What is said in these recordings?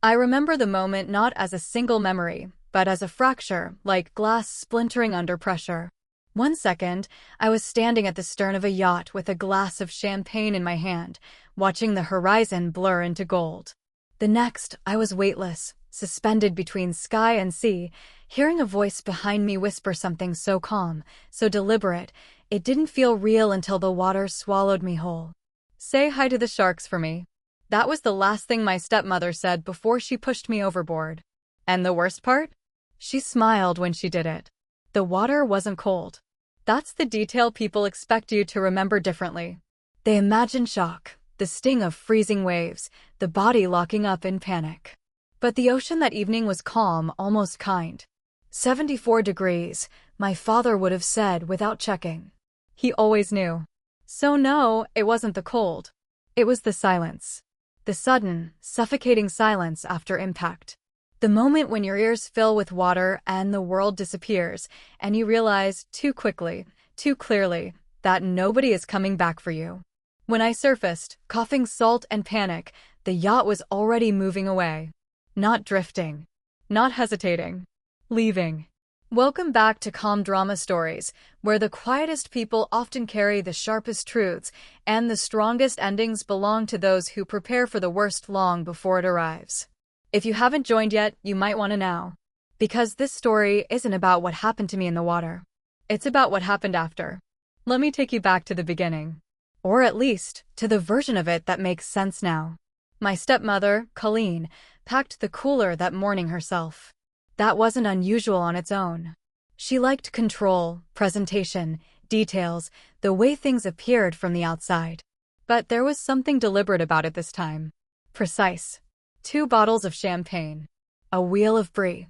I remember the moment not as a single memory, but as a fracture, like glass splintering under pressure. One second, I was standing at the stern of a yacht with a glass of champagne in my hand, watching the horizon blur into gold. The next, I was weightless, suspended between sky and sea, hearing a voice behind me whisper something so calm, so deliberate, it didn't feel real until the water swallowed me whole. "Say hi to the sharks for me." That was the last thing my stepmother said before she pushed me overboard. And the worst part? She smiled when she did it. The water wasn't cold. That's the detail people expect you to remember differently. They imagine shock, the sting of freezing waves, the body locking up in panic. But the ocean that evening was calm, almost kind. 74 degrees, my father would have said without checking. He always knew. So no, it wasn't the cold. It was the silence. The sudden, suffocating silence after impact. The moment when your ears fill with water and the world disappears, and you realize too quickly, too clearly, that nobody is coming back for you. When I surfaced, coughing salt and panic, the yacht was already moving away. Not drifting. Not hesitating. Leaving. Welcome back to Calm Drama Stories, where the quietest people often carry the sharpest truths, and the strongest endings belong to those who prepare for the worst long before it arrives. If you haven't joined yet, you might want to now. Because this story isn't about what happened to me in the water. It's about what happened after. Let me take you back to the beginning. Or at least, to the version of it that makes sense now. My stepmother, Colleen, packed the cooler that morning herself. That wasn't unusual on its own. She liked control, presentation, details, the way things appeared from the outside. But there was something deliberate about it this time. Precise. 2 bottles of champagne. A wheel of brie.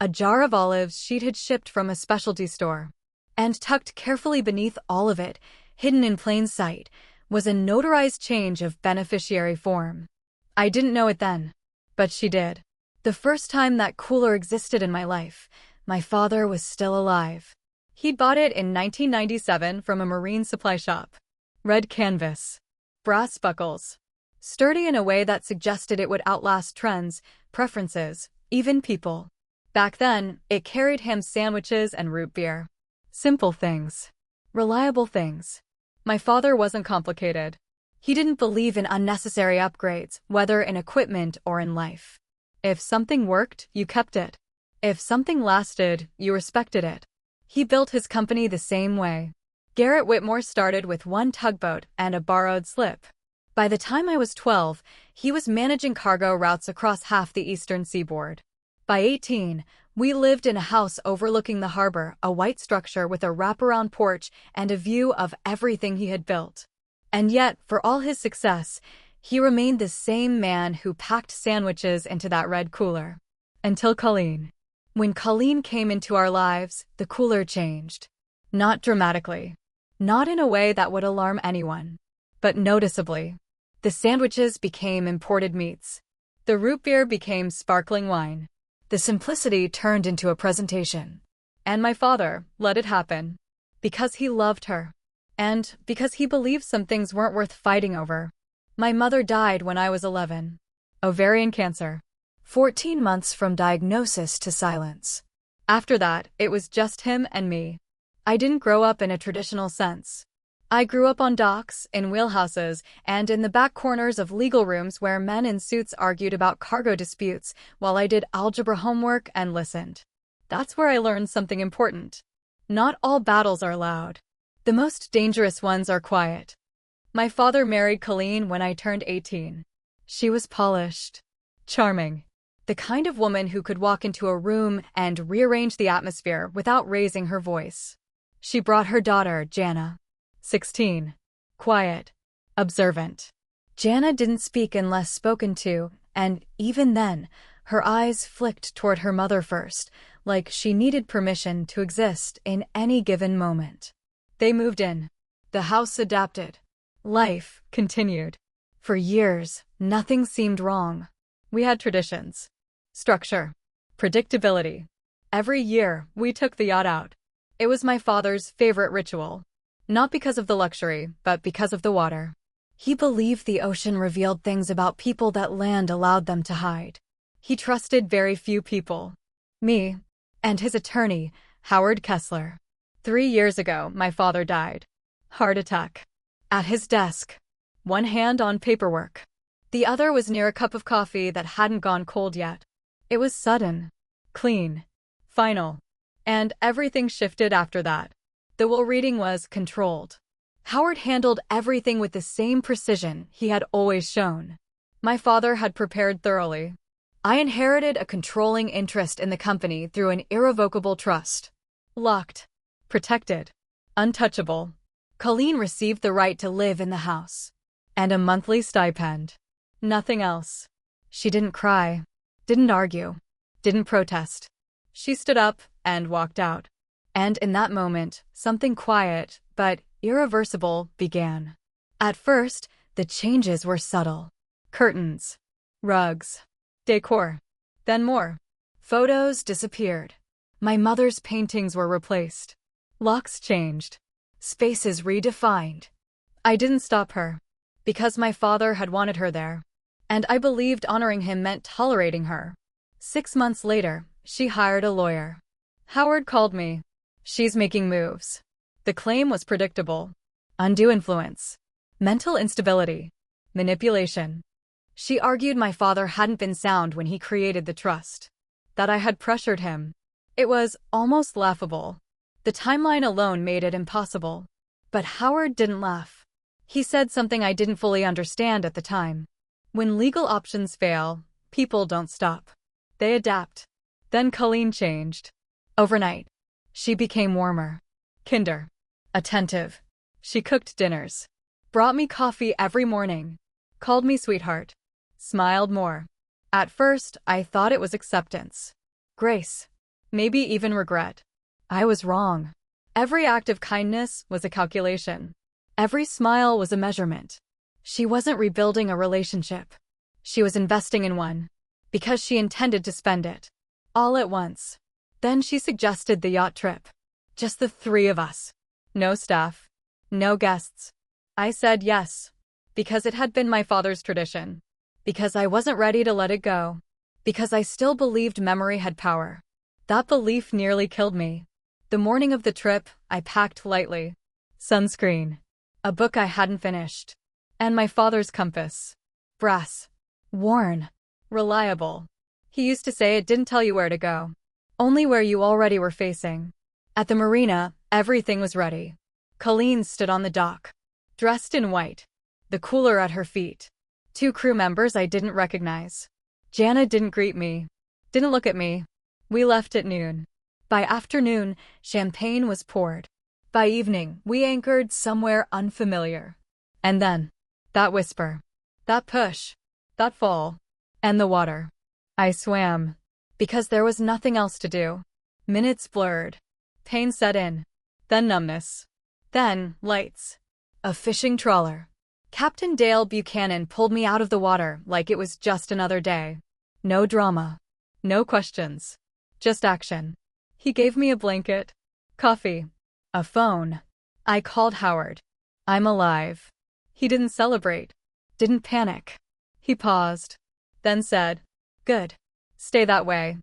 A jar of olives she'd had shipped from a specialty store. And tucked carefully beneath all of it, hidden in plain sight, was a notarized change of beneficiary form. I didn't know it then. But she did. The first time that cooler existed in my life, my father was still alive. He'd bought it in 1997 from a marine supply shop. Red canvas. Brass buckles. Sturdy in a way that suggested it would outlast trends, preferences, even people. Back then, it carried ham sandwiches and root beer. Simple things. Reliable things. My father wasn't complicated. He didn't believe in unnecessary upgrades, whether in equipment or in life. If something worked, you kept it. If something lasted, you respected it. He built his company the same way. Garrett Whitmore started with 1 tugboat and a borrowed slip. By the time I was 12, he was managing cargo routes across half the eastern seaboard. By 18, we lived in a house overlooking the harbor, a white structure with a wraparound porch and a view of everything he had built. And yet, for all his success, he remained the same man who packed sandwiches into that red cooler. Until Colleen. When Colleen came into our lives, the cooler changed. Not dramatically. Not in a way that would alarm anyone. But noticeably. The sandwiches became imported meats. The root beer became sparkling wine. The simplicity turned into a presentation. And my father let it happen. Because he loved her. And because he believed some things weren't worth fighting over. My mother died when I was 11. Ovarian cancer. 14 months from diagnosis to silence. After that, it was just him and me. I didn't grow up in a traditional sense. I grew up on docks, in wheelhouses, and in the back corners of legal rooms where men in suits argued about cargo disputes while I did algebra homework and listened. That's where I learned something important. Not all battles are loud. The most dangerous ones are quiet. My father married Colleen when I turned 18. She was polished. Charming. The kind of woman who could walk into a room and rearrange the atmosphere without raising her voice. She brought her daughter, Jana. 16. Quiet. Observant. Jana didn't speak unless spoken to, and even then, her eyes flicked toward her mother first, like she needed permission to exist in any given moment. They moved in. The house adapted. Life continued. For years, nothing seemed wrong. We had traditions. Structure. Predictability. Every year, we took the yacht out. It was my father's favorite ritual. Not because of the luxury, but because of the water. He believed the ocean revealed things about people that land allowed them to hide. He trusted very few people. Me. And his attorney, Howard Kessler. 3 years ago, my father died. Heart attack. At his desk. One hand on paperwork. The other was near a cup of coffee that hadn't gone cold yet. It was sudden. Clean. Final. And everything shifted after that. The will reading was controlled. Howard handled everything with the same precision he had always shown. My father had prepared thoroughly. I inherited a controlling interest in the company through an irrevocable trust. Locked. Protected. Untouchable. Colleen received the right to live in the house. And a monthly stipend. Nothing else. She didn't cry. Didn't argue. Didn't protest. She stood up and walked out. And in that moment, something quiet, but irreversible, began. At first, the changes were subtle. Curtains. Rugs. Decor. Then more. Photos disappeared. My mother's paintings were replaced. Locks changed. Spaces redefined. I didn't stop her. Because my father had wanted her there. And I believed honoring him meant tolerating her. 6 months later, she hired a lawyer. Howard called me. She's making moves. The claim was predictable. Undue influence. Mental instability. Manipulation. She argued my father hadn't been sound when he created the trust. That I had pressured him. It was almost laughable. The timeline alone made it impossible. But Howard didn't laugh. He said something I didn't fully understand at the time. When legal options fail, people don't stop. They adapt. Then Colleen changed. Overnight. She became warmer. Kinder. Attentive. She cooked dinners. Brought me coffee every morning. Called me sweetheart. Smiled more. At first, I thought it was acceptance. Grace. Maybe even regret. I was wrong. Every act of kindness was a calculation. Every smile was a measurement. She wasn't rebuilding a relationship. She was investing in one. Because she intended to spend it. All at once. Then she suggested the yacht trip. Just the 3 of us. No staff. No guests. I said yes. Because it had been my father's tradition. Because I wasn't ready to let it go. Because I still believed memory had power. That belief nearly killed me. The morning of the trip, I packed lightly. Sunscreen. A book I hadn't finished. And my father's compass. Brass. Worn. Reliable. He used to say it didn't tell you where to go. Only where you already were facing. At the marina, everything was ready. Colleen stood on the dock. Dressed in white. The cooler at her feet. 2 crew members I didn't recognize. Jana didn't greet me. Didn't look at me. We left at noon. By afternoon, champagne was poured. By evening, we anchored somewhere unfamiliar. And then, that whisper. That push. That fall. And the water. I swam. Because there was nothing else to do. Minutes blurred. Pain set in. Then numbness. Then, lights. A fishing trawler. Captain Dale Buchanan pulled me out of the water like it was just another day. No drama. No questions. Just action. He gave me a blanket. Coffee. A phone. I called Howard. I'm alive. He didn't celebrate. Didn't panic. He paused. Then said, good. Stay that way.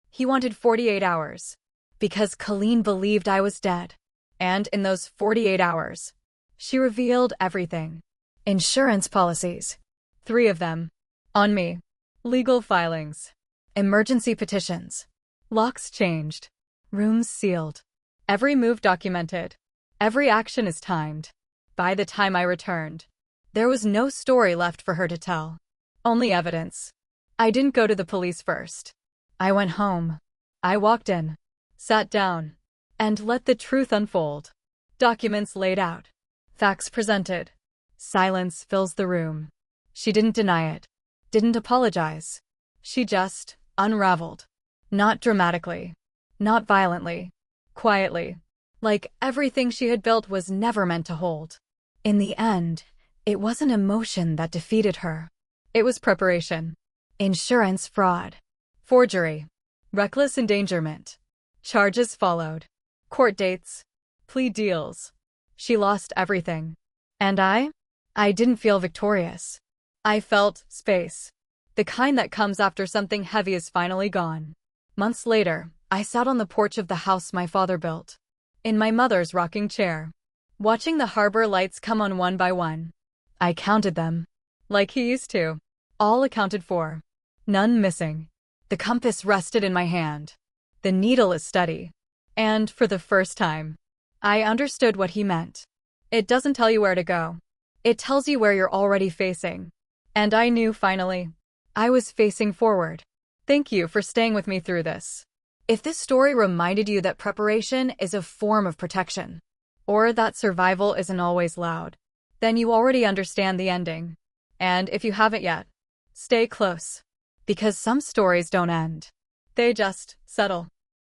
He wanted 48 hours. Because Colleen believed I was dead. And in those 48 hours, she revealed everything. Insurance policies. 3 of them. On me. Legal filings. Emergency petitions. Locks changed. Rooms sealed. Every move documented. Every action is timed. By the time I returned, there was no story left for her to tell. Only evidence. I didn't go to the police first. I went home. I walked in. Sat down. And let the truth unfold. Documents laid out. Facts presented. Silence fills the room. She didn't deny it. Didn't apologize. She just unraveled. Not dramatically. Not violently. Quietly. Like everything she had built was never meant to hold. In the end, it wasn't emotion that defeated her. It was preparation. Insurance fraud. Forgery. Reckless endangerment. Charges followed. Court dates. Plea deals. She lost everything. And I didn't feel victorious. I felt space. The kind that comes after something heavy is finally gone. Months later, I sat on the porch of the house my father built, in my mother's rocking chair, watching the harbor lights come on one by one. I counted them, like he used to. All accounted for. None missing. The compass rested in my hand. The needle is steady. And, for the first time, I understood what he meant. It doesn't tell you where to go. It tells you where you're already facing. And I knew, finally, I was facing forward. Thank you for staying with me through this. If this story reminded you that preparation is a form of protection, or that survival isn't always loud, then you already understand the ending. And if you haven't yet, stay close. Because some stories don't end. They just settle.